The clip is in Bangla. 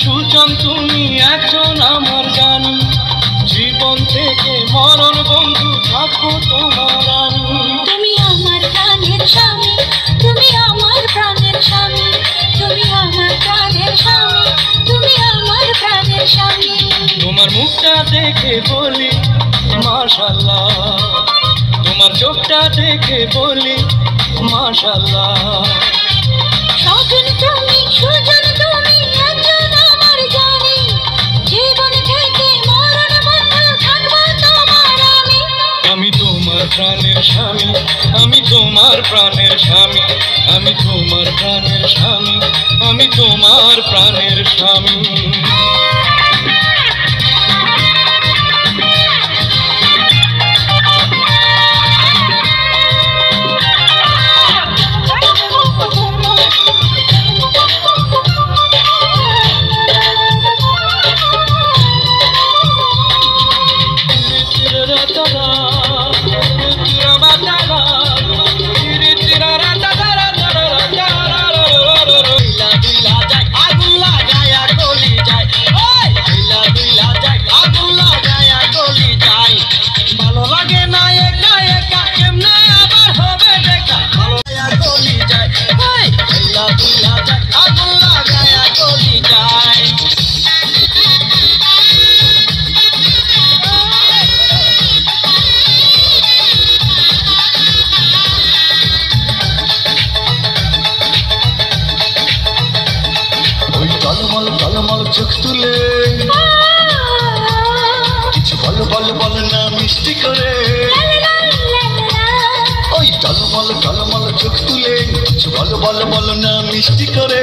সুজন তুমি একজন আমার জানি, জীবন থেকে মরণ বন্ধু থাকবো তোমার আমি। তুমি আমার প্রাণের স্বামী, তুমি আমার প্রাণের স্বামী, তুমি আমার প্রাণের স্বামী, তুমি আমার প্রাণের স্বামী। তোমার মুখটা দেখে বলি মাশাআল্লাহ, তোমার চোখটা দেখে বলি মাশাআল্লাহ। স্বজন তুমি, সুজন তুমি একজন আমার জানি, জীবন থেকে মরণ বন্ধু থাকবো তোমার আমি। আমি তোমার প্রাণের স্বামী, আমি তোমার প্রাণের স্বামী, আমি তোমার প্রাণের স্বামী, আমি তোমার প্রাণের স্বামী। টলমল টলমল চোখ তুলে কিছু বলো বলো বলো না মিষ্টি করে। ওই টলমল টলমল চোখ তুলে কিছু বলো বলো বলো না মিষ্টি করে।